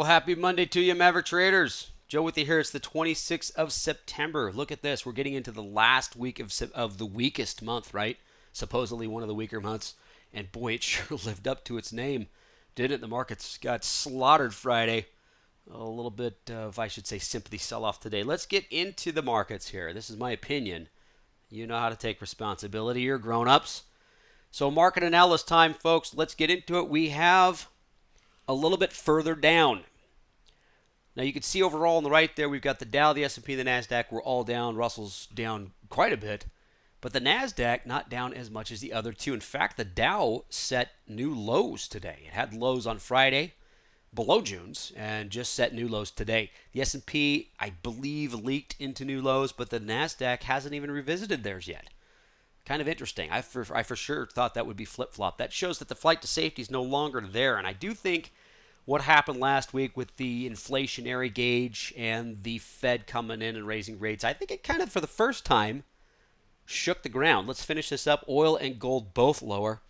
Well, happy Monday to you, Maverick traders. Joe with you here. It's the 26th of September. Look at this. We're getting into the last week of the weakest month, right? Supposedly one of the weaker months. And boy, it sure lived up to its name, didn't it? The markets got slaughtered Friday. A little bit of, I should say, sympathy sell-off today. Let's get into the markets here. This is my opinion. You know how to take responsibility. You're grown-ups. So market analysis time, folks. Let's get into it. We have a little bit further down. Now you can see overall on the right there, we've got the Dow, the S&P, the NASDAQ. We're all down. Russell's down quite a bit. But the NASDAQ not down as much as the other two. In fact, the Dow set new lows today. It had lows on Friday below June's and just set new lows today. The S&P, I believe, leaked into new lows, but the NASDAQ hasn't even revisited theirs yet. Kind of interesting. I for sure thought that would be flip-flop. That shows that the flight to safety is no longer there, and I do think what happened last week with the inflationary gauge and the Fed coming in and raising rates, I think it kind of, for the first time, shook the ground. Let's finish this up. Oil and gold both lower.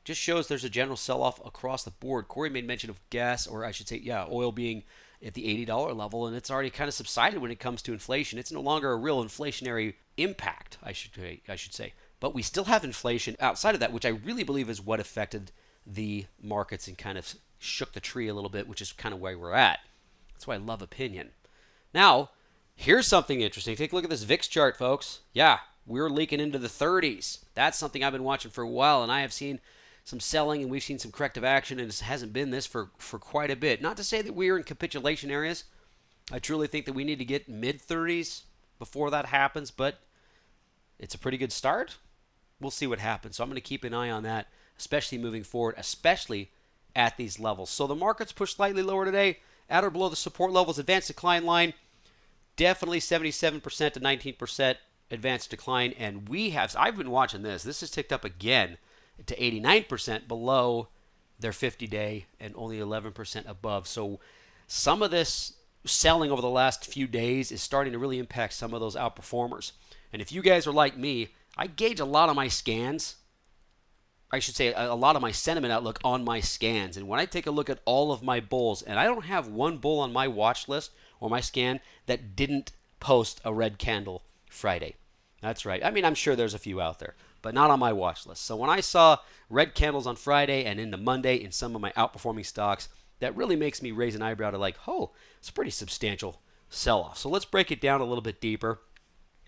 Just shows there's a general sell-off across the board. Corey made mention of gas, or I should say, oil being at the $80 level, and it's already kind of subsided when it comes to inflation. It's no longer a real inflationary impact, I should say. But we still have inflation outside of that, which I really believe is what affected the markets and kind of shook the tree a little bit, which is kind of where we're at. That's why I love opinion. Now, here's something interesting. Take a look at this VIX chart, folks. Yeah, we're leaking into the 30s. That's something I've been watching for a while, and I have seen some selling, and we've seen some corrective action, and it hasn't been this for quite a bit. Not to say that we're in capitulation areas. I truly think that we need to get mid-30s before that happens, but it's a pretty good start. We'll see what happens. So I'm going to keep an eye on that, especially moving forward, especially at these levels. So the market's pushed slightly lower today, at or below the support levels. Advanced decline line, definitely 77% to 19% advanced decline, and I've been watching this. This has ticked up again to 89% below their 50-day and only 11% above. So some of this selling over the last few days is starting to really impact some of those outperformers. And if you guys are like me, I gauge a lot of my scans, I should say a lot of my sentiment outlook on my scans. And when I take a look at all of my bulls, and I don't have one bull on my watch list or my scan that didn't post a red candle Friday. That's right. I mean, I'm sure there's a few out there, but not on my watch list. So when I saw red candles on Friday and into Monday in some of my outperforming stocks, that really makes me raise an eyebrow to like, oh, it's a pretty substantial sell-off. So let's break it down a little bit deeper.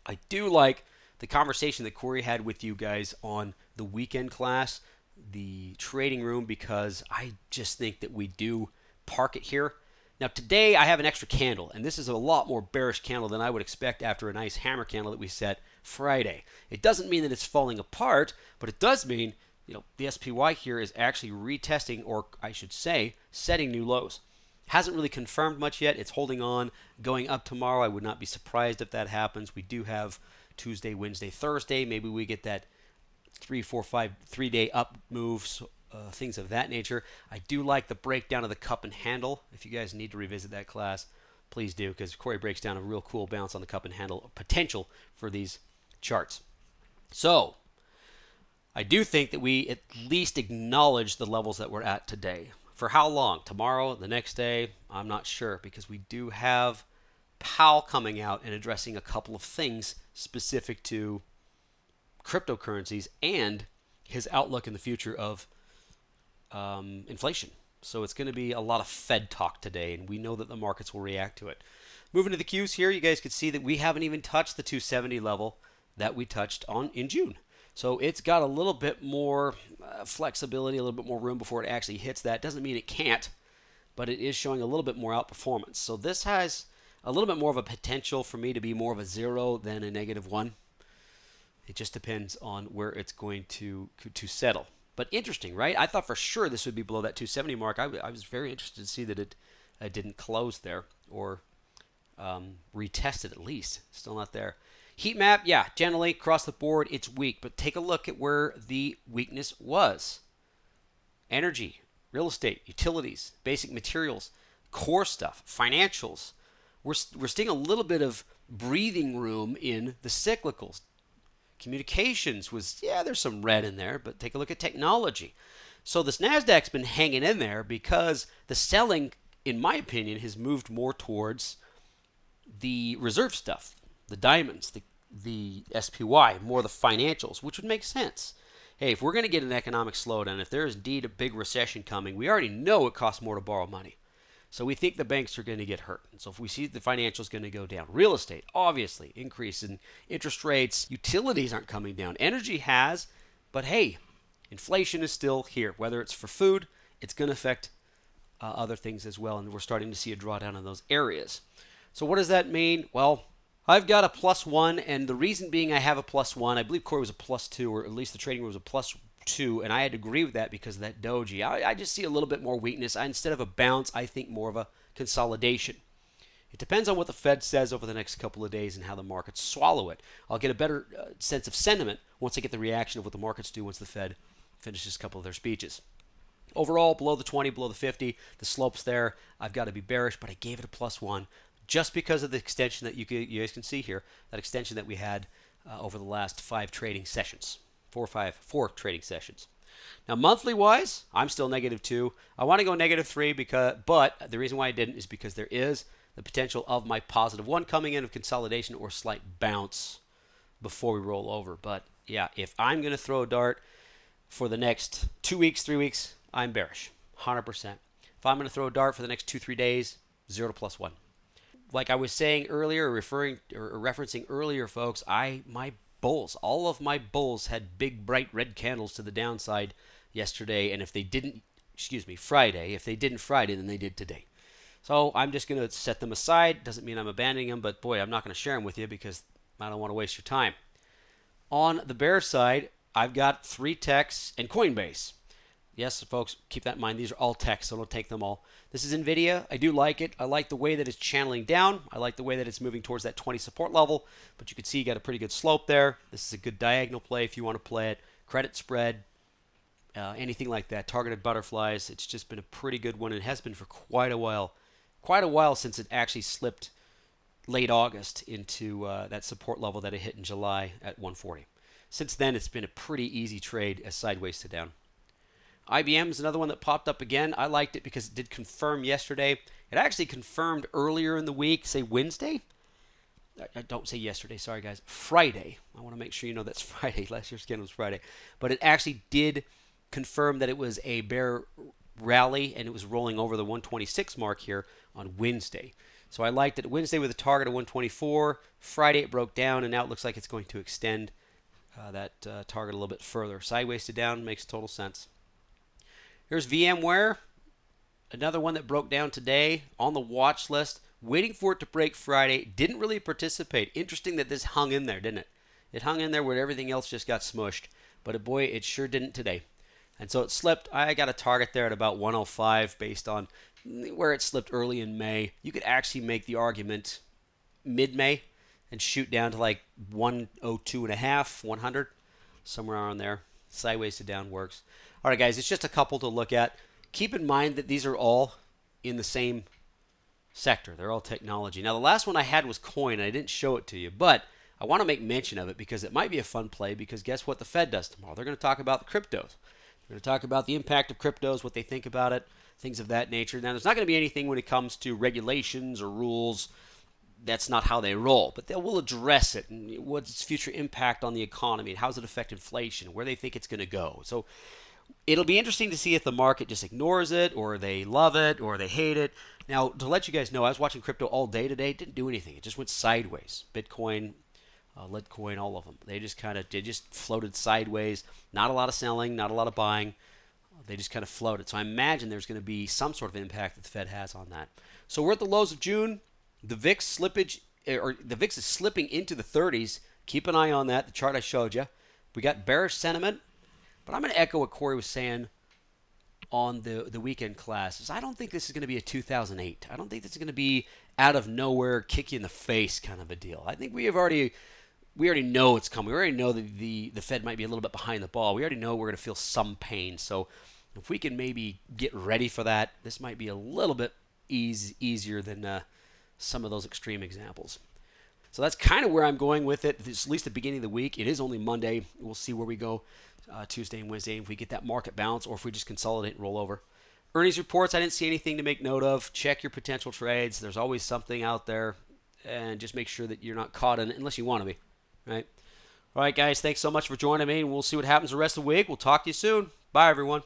I do like the conversation that Corey had with you guys on the weekend class, the trading room, because I just think that we do park it here. Now today I have an extra candle, and this is a lot more bearish candle than I would expect after a nice hammer candle that we set Friday. It doesn't mean that it's falling apart, but it does mean, the SPY here is actually retesting, or I should say, setting new lows. Hasn't really confirmed much yet. It's holding on, going up tomorrow. I would not be surprised if that happens. We do have Tuesday, Wednesday, Thursday. Maybe we get that 3-day up moves, things of that nature. I do like the breakdown of the cup and handle. If you guys need to revisit that class, please do, because Corey breaks down a real cool bounce on the cup and handle potential for these charts. So I do think that we at least acknowledge the levels that we're at today. For how long? Tomorrow? The next day? I'm not sure, because we do have Powell coming out and addressing a couple of things specific to cryptocurrencies and his outlook in the future of inflation. So it's going to be a lot of Fed talk today, and we know that the markets will react to it. Moving to the Qs here, you guys can see that we haven't even touched the 270 level that we touched on in June. So it's got a little bit more flexibility, a little bit more room before it actually hits that. Doesn't mean it can't, but it is showing a little bit more outperformance. So this has a little bit more of a potential for me to be more of a 0 than a -1. It just depends on where it's going to settle. But interesting, right? I thought for sure this would be below that 270 mark. I was very interested to see that it didn't close there or retested at least. Still not there. Heat map, yeah, generally across the board it's weak. But take a look at where the weakness was. Energy, real estate, utilities, basic materials, core stuff, financials. We're seeing a little bit of breathing room in the cyclicals. Communications was, there's some red in there, but take a look at technology. So this NASDAQ's been hanging in there because the selling in my opinion, has moved more towards the reserve stuff, the diamonds, the SPY, more the financials, which would make sense. Hey, if we're going to get an economic slowdown, if there is indeed a big recession coming, we already know it costs more to borrow money. So we think the banks are going to get hurt. And so if we see the financials going to go down, real estate, obviously, increase in interest rates, utilities aren't coming down. Energy has, but hey, inflation is still here. Whether it's for food, it's going to affect other things as well. And we're starting to see a drawdown in those areas. So what does that mean? Well, I've got a +1, and the reason being I have a +1, I believe Corey was a +2, or at least the trading room was a +2, and I had to agree with that because of that doji. I just see a little bit more weakness. Instead of a bounce, I think more of a consolidation. It depends on what the Fed says over the next couple of days and how the markets swallow it. I'll get a better sense of sentiment once I get the reaction of what the markets do once the Fed finishes a couple of their speeches. Overall, below the 20, below the 50, the slope's there. I've got to be bearish, but I gave it a +1 just because of the extension that you guys can see here, that extension that we had over the last 5 trading sessions, 4 trading sessions. Now, monthly wise, I'm still -2. I want to go -3 but the reason why I didn't is because there is the potential of my +1 coming in of consolidation or slight bounce before we roll over. But yeah, if I'm going to throw a dart for the next 2 weeks, 3 weeks, I'm bearish, 100%. If I'm going to throw a dart for the next 2-3 days, 0 to +1. Like I was saying earlier, referencing earlier, folks, my bulls, all of my bulls had big bright red candles to the downside yesterday, and if they didn't, Friday, if they didn't Friday, then they did today. So I'm just going to set them aside. Doesn't mean I'm abandoning them, but boy, I'm not going to share them with you because I don't want to waste your time. On the bear side, I've got 3 techs and Coinbase. Yes, folks, keep that in mind. These are all techs, so don't take them all. This is NVIDIA. I do like it. I like the way that it's channeling down. I like the way that it's moving towards that 20 support level. But you can see you got a pretty good slope there. This is a good diagonal play if you want to play it. Credit spread, anything like that. Targeted butterflies. It's just been a pretty good one. It has been for quite a while. Quite a while since it actually slipped late August into that support level that it hit in July at 140. Since then, it's been a pretty easy trade as sideways to down. IBM is another one that popped up again. I liked it because it did confirm yesterday. It actually confirmed earlier in the week, say Wednesday. I don't say yesterday, sorry guys. Friday. I want to make sure you know that's Friday. Last year's scan was Friday. But it actually did confirm that it was a bear rally and it was rolling over the 126 mark here on Wednesday. So I liked it. Wednesday with a target of 124. Friday it broke down and now it looks like it's going to extend that target a little bit further. Sideways to down makes total sense. Here's VMware, another one that broke down today on the watch list, waiting for it to break Friday. Didn't really participate. Interesting that this hung in there, didn't it? It hung in there where everything else just got smushed. But boy, it sure didn't today. And so it slipped. I got a target there at about 105 based on where it slipped early in May. You could actually make the argument mid-May and shoot down to like 102.5, 100, somewhere around there. Sideways to down works. All right, guys, it's just a couple to look at. Keep in mind that these are all in the same sector. They're all technology. Now, the last one I had was coin, and I didn't show it to you, but I want to make mention of it because it might be a fun play because guess what the Fed does tomorrow? They're going to talk about the cryptos. They're going to talk about the impact of cryptos, what they think about it, things of that nature. Now, there's not going to be anything when it comes to regulations or rules. That's not how they roll, but they will address it and what's its future impact on the economy and how does it affect inflation, where they think it's going to go. So it'll be interesting to see if the market just ignores it or they love it or they hate it. Now, to let you guys know, I was watching crypto all day today. It didn't do anything. It just went sideways. Bitcoin, Litecoin, all of them. They just floated sideways. Not a lot of selling, not a lot of buying. They just kind of floated. So I imagine there's going to be some sort of impact that the Fed has on that. So we're at the lows of June. The VIX is slipping into the 30s. Keep an eye on that. The chart I showed you. We got bearish sentiment, but I'm going to echo what Corey was saying on the weekend classes. I don't think this is going to be a 2008. I don't think this is going to be out of nowhere, kick you in the face kind of a deal. I think we already know it's coming. We already know that the Fed might be a little bit behind the ball. We already know we're going to feel some pain. So if we can maybe get ready for that, this might be a little bit easier than some of those extreme examples. So that's kind of where I'm going with it, at least the beginning of the week. It is only Monday. We'll see where we go Tuesday and Wednesday, if we get that market bounce or if we just consolidate and roll over. Earnings reports, I didn't see anything to make note of. Check your potential trades. There's always something out there. And just make sure that you're not caught in it unless you want to be. Right? All right, guys. Thanks so much for joining me. And we'll see what happens the rest of the week. We'll talk to you soon. Bye, everyone.